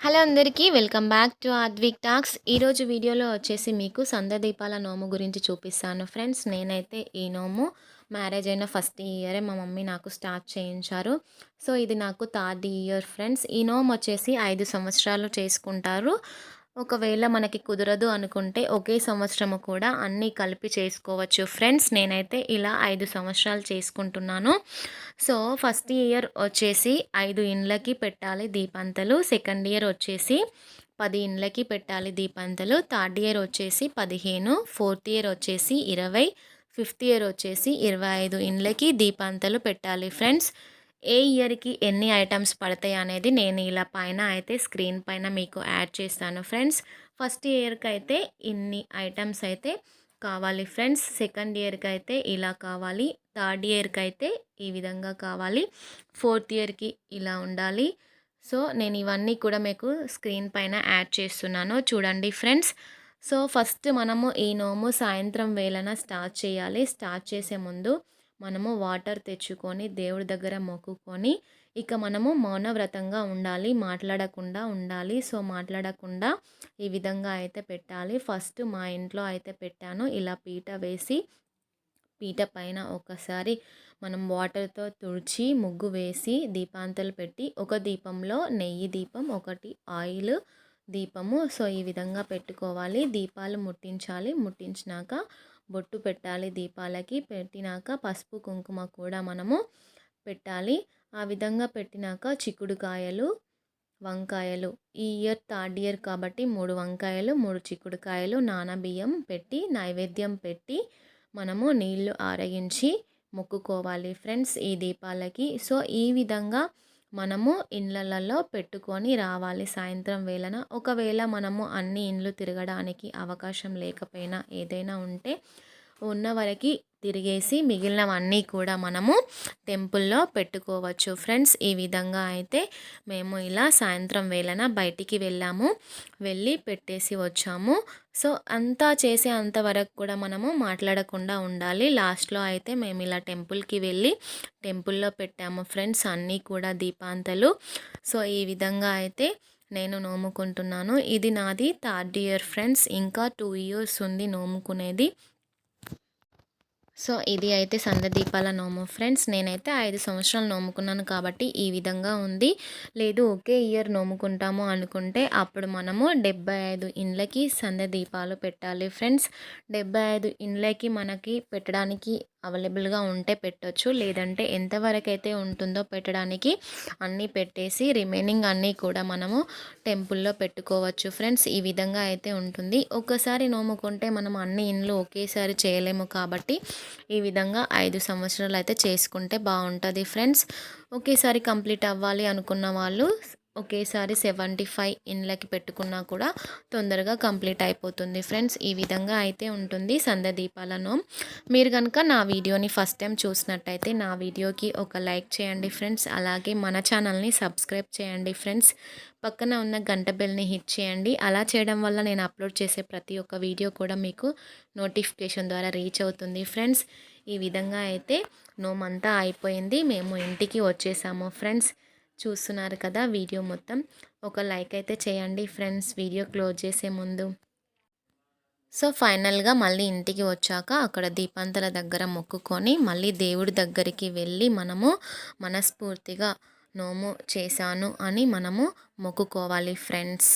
Hello అందరికీ welcome back to Advik talks. ఈరోజు వీడియోలో వచ్చేసి మీకు సంధ్య నోము గురించి చూపిస్తాను ఫ్రెండ్స్. నేనైతే ఈ నోము మ్యారేజ్ అయిన ఫస్ట్ ఇయరే మా మమ్మీ నాకు స్టార్ట్ చేయించారు. సో ఇది నాకు థర్డ్ ఇయర్ ఫ్రెండ్స్. ఈ నోము వచ్చేసి 5 సంవత్సరాలు చేసుకుంటారు. ఒకవేళ మనకి కుదరదు అనుకుంటే ఒకే సంవత్సరము కూడా అన్నీ కలిపి చేసుకోవచ్చు ఫ్రెండ్స్. నేనైతే ఇలా 5 సంవత్సరాలు చేసుకుంటున్నాను. సో ఫస్ట్ ఇయర్ వచ్చేసి 5 ఇండ్లకి పెట్టాలి దీపంతలు. సెకండ్ ఇయర్ వచ్చేసి 10 ఇండ్లకి పెట్టాలి దీపంతలు. థర్డ్ ఇయర్ వచ్చేసి 15, ఫోర్త్ ఇయర్ వచ్చేసి 20, ఫిఫ్త్ ఇయర్ వచ్చేసి 25 ఇండ్లకి దీపాంతలు పెట్టాలి ఫ్రెండ్స్. ఏ ఇయర్కి ఎన్ని ఐటమ్స్ పడతాయి అనేది నేను ఇలా పైన అయితే స్క్రీన్ పైన మీకు యాడ్ చేస్తాను ఫ్రెండ్స్. ఫస్ట్ ఇయర్కి అయితే ఇన్ని ఐటమ్స్ అయితే కావాలి ఫ్రెండ్స్. సెకండ్ ఇయర్కి అయితే ఇలా కావాలి. థర్డ్ ఇయర్కి అయితే ఈ విధంగా కావాలి. ఫోర్త్ ఇయర్కి ఇలా ఉండాలి. సో నేను ఇవన్నీ కూడా మీకు స్క్రీన్ పైన యాడ్ చేస్తున్నాను చూడండి ఫ్రెండ్స్. సో ఫస్ట్ మనము ఈ నోము సాయంత్రం వేళన స్టార్ట్ చేయాలి. స్టార్ట్ చేసే ముందు మనము వాటర్ తెచ్చుకొని దేవుడి దగ్గర మొక్కుకొని ఇక మనము మౌనవ్రతంగా ఉండాలి, మాట్లాడకుండా ఉండాలి. సో మాట్లాడకుండా ఈ విధంగా అయితే పెట్టాలి. ఫస్ట్ మా ఇంట్లో అయితే పెట్టాను. ఇలా పీట వేసి పీట పైన ఒకసారి మనం వాటర్తో తుడిచి ముగ్గు వేసి దీపాంతలు పెట్టి ఒక దీపంలో నెయ్యి దీపం, ఒకటి ఆయిల్ దీపము. సో ఈ విధంగా పెట్టుకోవాలి. దీపాలు ముట్టించాలి. ముట్టించినాక బొట్టు పెట్టాలి. దీపాలకి పెట్టినాక పసుపు కుంకుమ కూడా మనము పెట్టాలి. ఆ విధంగా పెట్టినాక చిక్కుడుకాయలు, వంకాయలు, ఈ ఇయర్ థర్డ్ ఇయర్ కాబట్టి 3 వంకాయలు, 3 చిక్కుడుకాయలు, నానబియ్యం పెట్టి నైవేద్యం పెట్టి మనము నీళ్లు ఆరగించి మొక్కుకోవాలి ఫ్రెండ్స్ ఈ దీపాలకి. సో ఈ విధంగా మనము ఇండ్లలో పెట్టుకొని రావాలి సాయంత్రం వేళన. ఒకవేళ మనము అన్ని ఇండ్లు తిరగడానికి అవకాశం లేకపోయినా ఏదైనా ఉంటే ఉన్న వరకు తిరిగేసి మిగిలినవన్నీ కూడా మనము టెంపుల్లో పెట్టుకోవచ్చు ఫ్రెండ్స్. ఈ విధంగా అయితే మేము ఇలా సాయంత్రం వేళన బయటికి వెళ్ళి పెట్టేసి వచ్చాము. సో అంతా చేసే అంతవరకు కూడా మనము మాట్లాడకుండా ఉండాలి. లాస్ట్లో అయితే మేము ఇలా టెంపుల్కి వెళ్ళి టెంపుల్లో పెట్టాము ఫ్రెండ్స్ అన్నీ కూడా దీపాంతలు. సో ఈ విధంగా అయితే నేను నోముకుంటున్నాను. ఇది నాది థర్డ్ ఇయర్ ఫ్రెండ్స్. ఇంకా 2 ఇయర్స్ ఉంది నోముకునేది. సో ఇది అయితే సంధ్య నోము ఫ్రెండ్స్. నేనైతే 5 సంవత్సరాలు నోముకున్నాను కాబట్టి ఈ విధంగా ఉంది. లేదు ఒకే ఇయర్ నోముకుంటాము అనుకుంటే అప్పుడు మనము 75 ఇండ్లకి సంధ్య దీపాలు పెట్టాలి ఫ్రెండ్స్. 75 ఇండ్లకి మనకి పెట్టడానికి అవైలబుల్గా ఉంటే పెట్టొచ్చు. లేదంటే ఎంతవరకు అయితే ఉంటుందో పెట్టడానికి అన్నీ పెట్టేసి రిమైనింగ్ అన్నీ కూడా మనము టెంపుల్లో పెట్టుకోవచ్చు ఫ్రెండ్స్. ఈ విధంగా అయితే ఉంటుంది. ఒక్కసారి నోముకుంటే మనం అన్ని ఇండ్లు ఒకేసారి చేయలేము కాబట్టి ఈ విధంగా 5 సంవత్సరాలు అయితే చేసుకుంటే బాగుంటుంది ఫ్రెండ్స్. ఒకేసారి కంప్లీట్ అవ్వాలి అనుకున్న వాళ్ళు ఒకేసారి 75 ఇండ్లకి పెట్టుకున్నా కూడా తొందరగా కంప్లీట్ అయిపోతుంది ఫ్రెండ్స్. ఈ విధంగా అయితే ఉంటుంది సంధ్య దీపాల నోము. మీరు కనుక నా వీడియోని ఫస్ట్ టైం చూసినట్టయితే నా వీడియోకి ఒక లైక్ చేయండి ఫ్రెండ్స్. అలాగే మన ఛానల్ని సబ్స్క్రైబ్ చేయండి ఫ్రెండ్స్. పక్కన ఉన్న గంట బెల్ని హిట్ చేయండి. అలా చేయడం వల్ల నేను అప్లోడ్ చేసే ప్రతి ఒక్క వీడియో కూడా మీకు నోటిఫికేషన్ ద్వారా రీచ్ అవుతుంది ఫ్రెండ్స్. ఈ విధంగా అయితే నోమంతా అయిపోయింది. మేము ఇంటికి వచ్చేసాము ఫ్రెండ్స్. చూస్తున్నారు కదా వీడియో మొత్తం. ఒక లైక్ అయితే చేయండి ఫ్రెండ్స్ వీడియో క్లోజ్ చేసే ముందు. సో ఫైనల్గా మళ్ళీ ఇంటికి వచ్చాక అక్కడ దీపాంతల దగ్గర మొక్కుకొని మళ్ళీ దేవుడి దగ్గరికి వెళ్ళి మనము మనస్ఫూర్తిగా నోము చేశాను అని మనము మొక్కుకోవాలి ఫ్రెండ్స్.